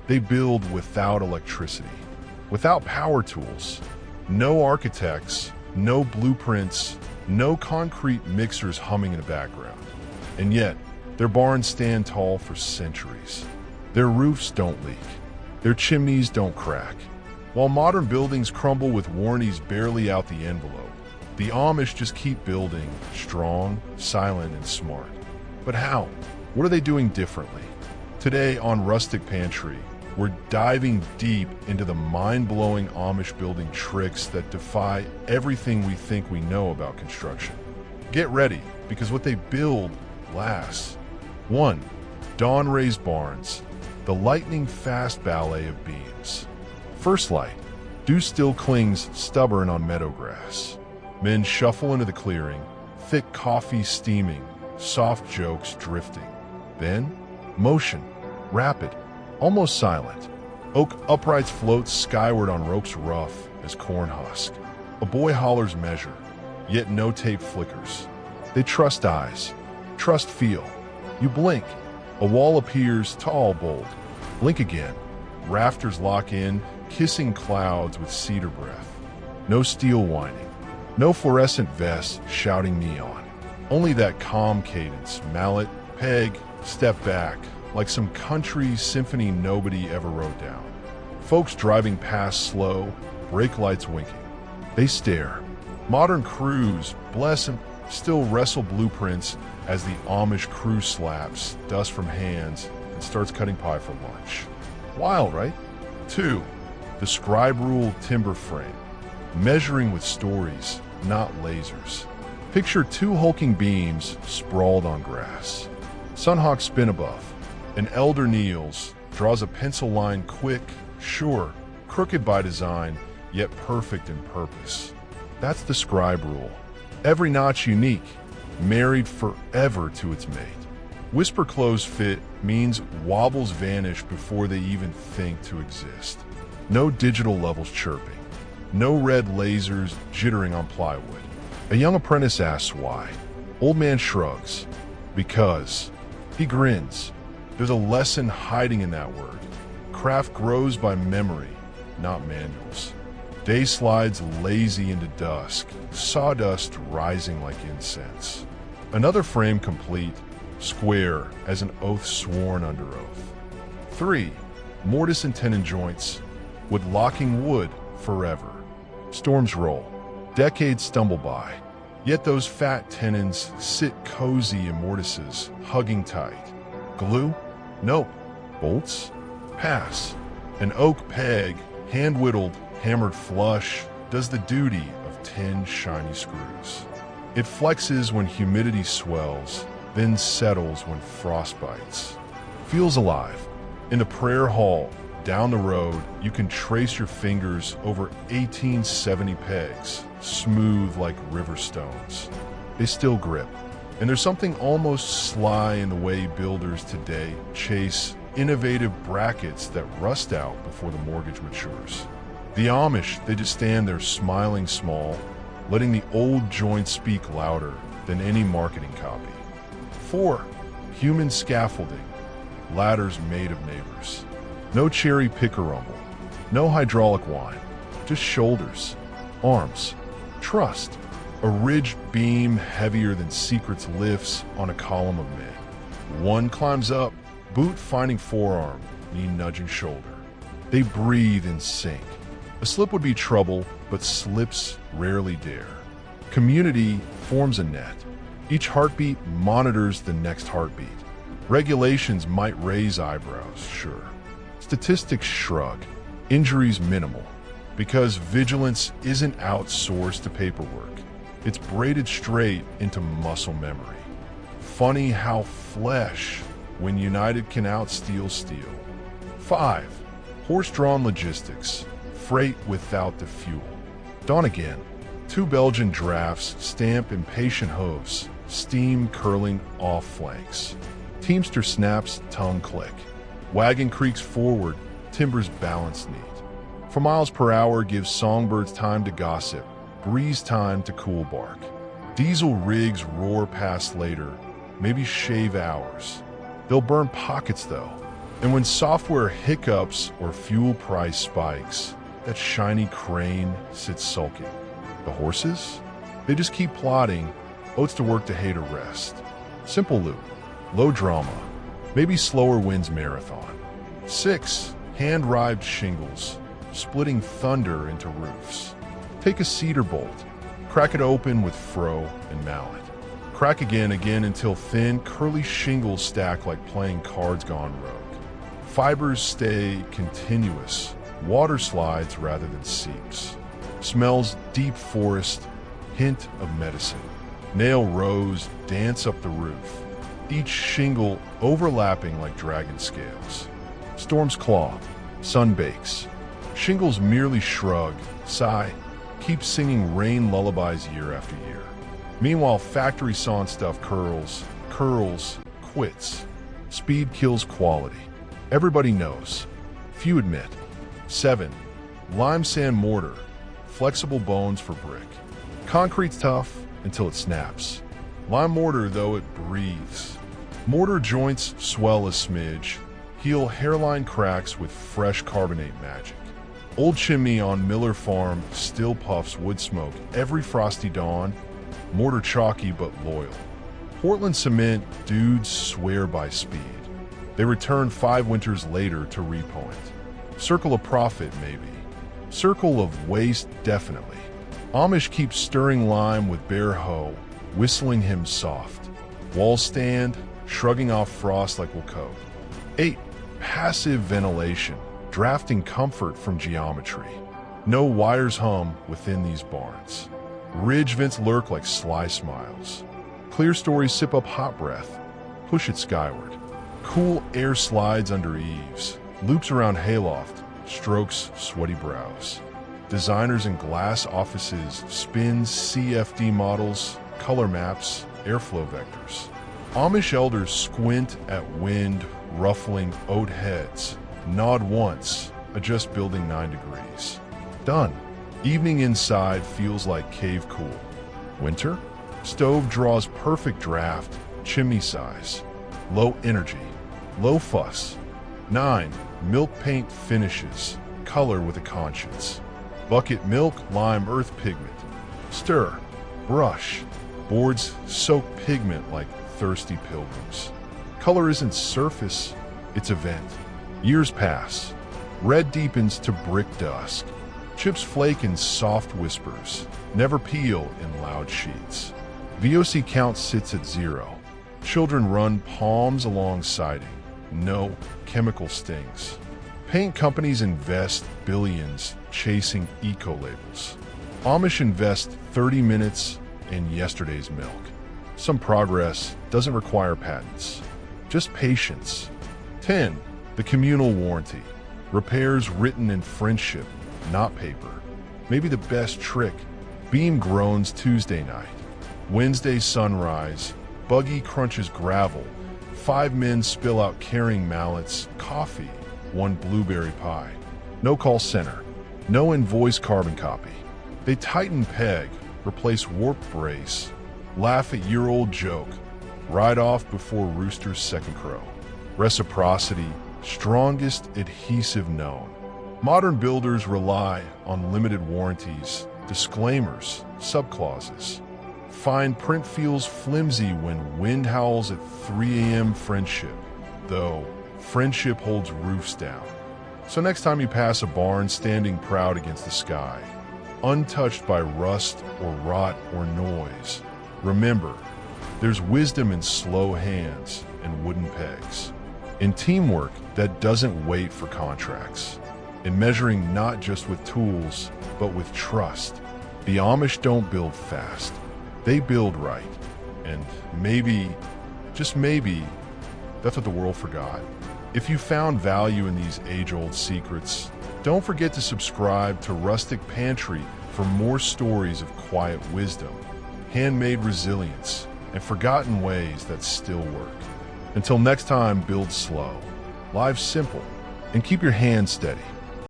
They build without electricity, without power tools, no architects, no blueprints, no concrete mixers humming in the background. And yet, their barns stand tall for centuries. Their roofs don't leak. Their chimneys don't crack. While modern buildings crumble with warranties barely out the envelope, the Amish just keep building, strong, silent, and smart. But how? What are they doing differently? Today on Rustic Pantry, we're diving deep into the mind-blowing Amish building tricks that defy everything we think we know about construction. Get ready, because what they build lasts. 1. Dawn-raised barns, the lightning-fast ballet of beams. First light, dew still clings stubborn on meadow grass. Men shuffle into the clearing, thick coffee steaming, soft jokes drifting. Then, motion, rapid, almost silent. Oak uprights float skyward on ropes rough as corn husk. A boy hollers measure, yet no tape flickers. They trust eyes, trust feel. You blink, a wall appears tall, bold. Blink again, rafters lock in, kissing clouds with cedar breath. No steel whining, no fluorescent vests shouting neon. Only that calm cadence, mallet, peg, step back, like some country symphony nobody ever wrote down. Folks driving past slow, brake lights winking. They stare. Modern crews, bless them, still wrestle blueprints as the Amish crew slaps dust from hands and starts cutting pie for lunch. Wild, right? 2. The scribe rule timber frame, measuring with stories, not lasers. Picture 2 hulking beams sprawled on grass. Sunhawks spin above. An elder kneels, draws a pencil line quick, sure, crooked by design, yet perfect in purpose. That's the scribe rule. Every notch unique, married forever to its mate. Whisper close fit means wobbles vanish before they even think to exist. No digital levels chirping. No red lasers jittering on plywood. A young apprentice asks why. Old man shrugs. Because. He grins. There's a lesson hiding in that word. Craft grows by memory, not manuals. Day slides lazy into dusk, sawdust rising like incense. Another frame complete, square as an oath sworn under oath. 3. Mortise-and-tenon joints, with locking wood forever. Storms roll, decades stumble by, yet those fat tenons sit cozy in mortises, hugging tight. Glue? Nope. Bolts? Pass. An oak peg, hand-whittled, hammered flush, does the duty of 10 shiny screws. It flexes when humidity swells, then settles when frost bites. Feels alive. In the prayer hall, down the road, you can trace your fingers over 1870 pegs, smooth like river stones. They still grip. And there's something almost sly in the way builders today chase innovative brackets that rust out before the mortgage matures. The Amish, they just stand there smiling small, letting the old joints speak louder than any marketing copy. 4. Human scaffolding, ladders made of neighbors. No cherry picker rumble, no hydraulic whine, just shoulders, arms, trust. A ridged beam heavier than secrets lifts on a column of men. One climbs up, boot finding forearm, knee nudging shoulder. They breathe in sync. A slip would be trouble, but slips rarely dare. Community forms a net. Each heartbeat monitors the next heartbeat. Regulations might raise eyebrows, sure. Statistics shrug. Injuries minimal. Because vigilance isn't outsourced to paperwork. It's braided straight into muscle memory. Funny how flesh, when united, can outsteal steel. 5. Horse-drawn logistics, freight without the fuel. Dawn again. 2 Belgian drafts stamp impatient hooves, steam curling off flanks. Teamster snaps, tongue click. Wagon creaks forward, timbers balance neat. 4 miles per hour gives songbirds time to gossip, breeze time to cool bark. Diesel rigs roar past later, maybe shave hours. They'll burn pockets though. And when software hiccups or fuel price spikes, that shiny crane sits sulking. The horses? They just keep plodding, oats to work to hay to rest. Simple loop, low drama, maybe slower winds marathon. 6. Hand-rived shingles, splitting thunder into roofs. Take a cedar bolt, crack it open with froe and mallet. Crack again until thin, curly shingles stack like playing cards gone rogue. Fibers stay continuous, water slides rather than seeps. Smells deep forest, hint of medicine. Nail rows dance up the roof, each shingle overlapping like dragon scales. Storms claw, sun bakes. Shingles merely shrug, sigh, keep singing rain lullabies year after year. Meanwhile, factory sawn stuff curls, quits. Speed kills quality. Everybody knows. Few admit. 7. Lime sand mortar, flexible bones for brick. Concrete's tough until it snaps. Lime mortar, though, it breathes. Mortar joints swell a smidge, heal hairline cracks with fresh carbonate magic. Old chimney on Miller Farm still puffs wood smoke every frosty dawn. Mortar chalky but loyal. Portland cement dudes swear by speed. They return 5 winters later to repoint. Circle of profit, maybe. Circle of waste, definitely. Amish keeps stirring lime with bare hoe, whistling him soft. Walls stand, shrugging off frost like will coat. 8. Passive ventilation, drafting comfort from geometry. No wires hum within these barns. Ridge vents lurk like sly smiles. Clear stories sip up hot breath, push it skyward. Cool air slides under eaves, loops around hayloft, strokes sweaty brows. Designers in glass offices spin CFD models, color maps, airflow vectors. Amish elders squint at wind, ruffling oat heads, nod once, adjust building 9 degrees. Done. Evening inside feels like cave cool. Winter? Stove draws perfect draft, chimney size. Low energy, low fuss. 9. Milk paint finishes, color with a conscience. Bucket milk, lime earth pigment. Stir, brush. Boards soak pigment like thirsty pilgrims. Color isn't surface, it's event. Years pass. Red deepens to brick dusk. Chips flake in soft whispers, never peel in loud sheets. VOC count sits at 0. Children run palms along siding. No chemical stings. Paint companies invest billions chasing eco-labels. Amish invest 30 minutes in yesterday's milk. Some progress doesn't require patents, just patience. 10. The communal warranty. Repairs written in friendship, not paper. Maybe the best trick. Beam groans Tuesday night. Wednesday sunrise. Buggy crunches gravel. 5 men spill out carrying mallets, coffee, 1 blueberry pie. No call center. No invoice carbon copy. They tighten peg, replace warp brace, laugh at year-old joke, ride off before rooster's second crow. Reciprocity, strongest adhesive known. Modern builders rely on limited warranties, disclaimers, subclauses. Fine print feels flimsy when wind howls at 3 a.m. friendship, though friendship holds roofs down. So next time you pass a barn standing proud against the sky, untouched by rust or rot or noise, remember, there's wisdom in slow hands and wooden pegs, in teamwork that doesn't wait for contracts, in measuring not just with tools, but with trust. The Amish don't build fast. They build right. And maybe, just maybe, that's what the world forgot. If you found value in these age-old secrets, don't forget to subscribe to Rustic Pantry for more stories of quiet wisdom, handmade resilience, and forgotten ways that still work. Until next time, build slow, live simple, and keep your hands steady.